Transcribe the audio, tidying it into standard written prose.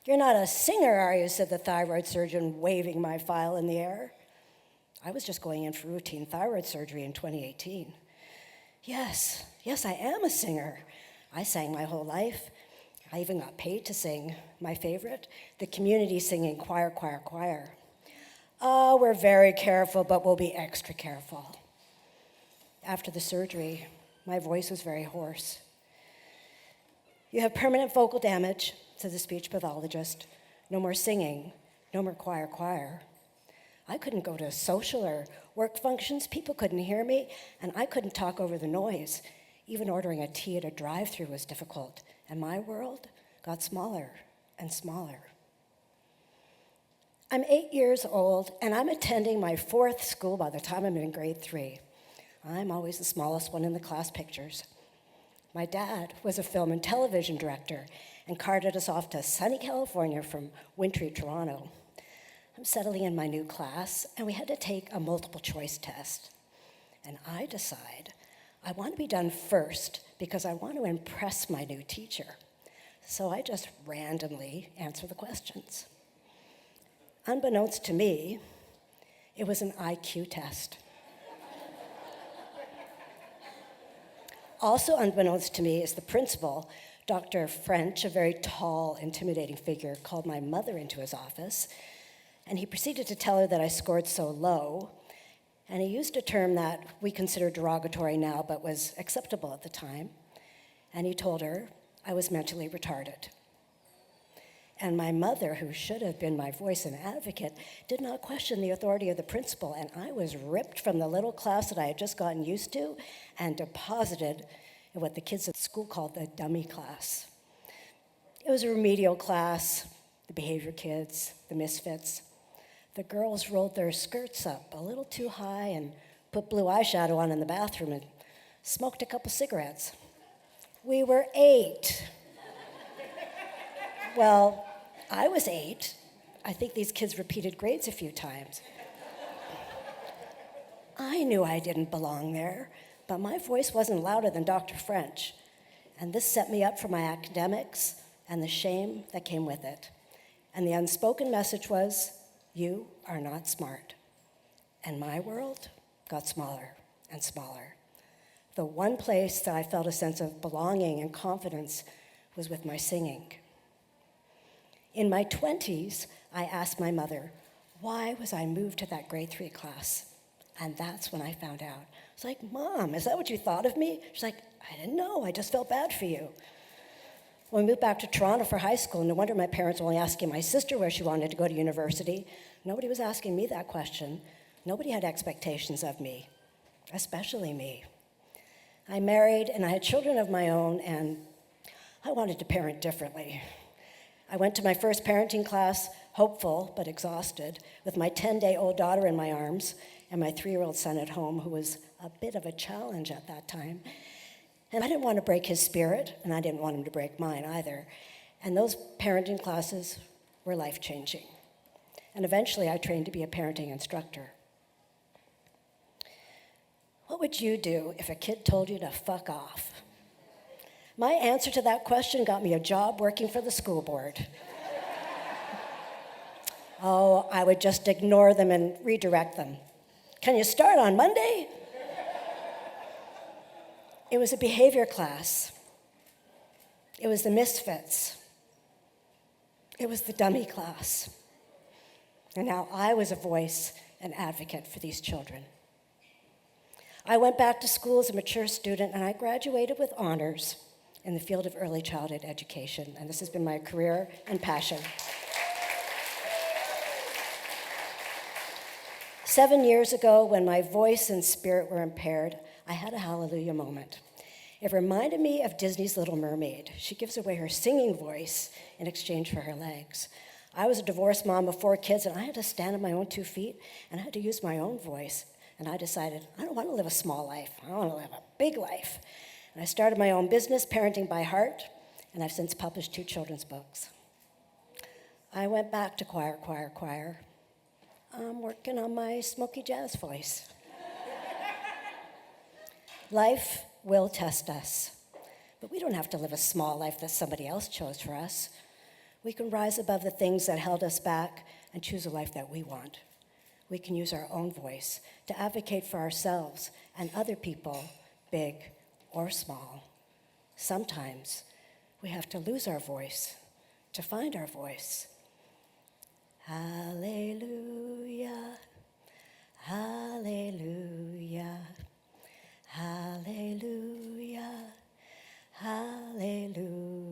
"You're not a singer, are you?" said the thyroid surgeon, waving my file in the air. I was just going in for routine thyroid surgery in 2018. Yes, I am a singer. I sang my whole life. I even got paid to sing. My favorite, the community singing choir, choir, choir. Oh, we're very careful, but we'll be extra careful. After the surgery, my voice was very hoarse. "You have permanent vocal damage," said the speech pathologist. "No more singing, no more choir, choir." I couldn't go to social or work functions. People couldn't hear me, and I couldn't talk over the noise. Even ordering a tea at a drive-thru was difficult, and my world got smaller and smaller. I'm 8 years old, and I'm attending my 4th school by the time I'm in grade 3. I'm always the smallest one in the class pictures. My dad was a film and television director and carted us off to sunny California from wintry Toronto. I'm settling in my new class, and we had to take a multiple choice test. And I decide I want to be done first because I want to impress my new teacher. So I just randomly answer the questions. Unbeknownst to me, it was an IQ test. Also unbeknownst to me is the principal, Dr. French, a very tall, intimidating figure, called my mother into his office, and he proceeded to tell her that I scored so low, and he used a term that we consider derogatory now but was acceptable at the time, and he told her I was mentally retarded. And my mother, who should have been my voice and advocate, did not question the authority of the principal, and I was ripped from the little class that I had just gotten used to and deposited in what the kids at school called the dummy class. It was a remedial class, the behavior kids, the misfits. The girls rolled their skirts up a little too high and put blue eyeshadow on in the bathroom and smoked a couple cigarettes. We were 8. Well, I was 8. I think these kids repeated grades a few times. I knew I didn't belong there, but my voice wasn't louder than Dr. French, and this set me up for my academics and the shame that came with it. And the unspoken message was, you are not smart. And my world got smaller and smaller. The one place that I felt a sense of belonging and confidence was with my singing. In my 20s, I asked my mother, why was I moved to that grade 3 class? And that's when I found out. I was like, Mom, is that what you thought of me? She's like, I didn't know, I just felt bad for you. When we moved back to Toronto for high school, no wonder my parents were only asking my sister where she wanted to go to university. Nobody was asking me that question. Nobody had expectations of me, especially me. I married and I had children of my own, and I wanted to parent differently. I went to my first parenting class, hopeful but exhausted, with my 10-day-old daughter in my arms and my 3-year-old son at home, who was a bit of a challenge at that time. And I didn't want to break his spirit, and I didn't want him to break mine either. And those parenting classes were life-changing. And eventually I trained to be a parenting instructor. What would you do if a kid told you to fuck off? My answer to that question got me a job working for the school board. Oh, I would just ignore them and redirect them. Can you start on Monday? It was a behavior class. It was the misfits. It was the dummy class. And now I was a voice and advocate for these children. I went back to school as a mature student, and I graduated with honors in the field of early childhood education, and this has been my career and passion. 7 years ago, when my voice and spirit were impaired, I had a hallelujah moment. It reminded me of Disney's Little Mermaid. She gives away her singing voice in exchange for her legs. I was a divorced mom of 4 kids, and I had to stand on my own 2 feet, and I had to use my own voice. And I decided, I don't want to live a small life. I want to live a big life. And I started my own business, Parenting by Heart, and I've since published 2 children's books. I went back to choir. I'm working on my smoky jazz voice. Life will test us, but we don't have to live a small life that somebody else chose for us. We can rise above the things that held us back and choose a life that we want. We can use our own voice to advocate for ourselves and other people, big or small. Sometimes we have to lose our voice to find our voice. Hallelujah, hallelujah, hallelujah, hallelujah.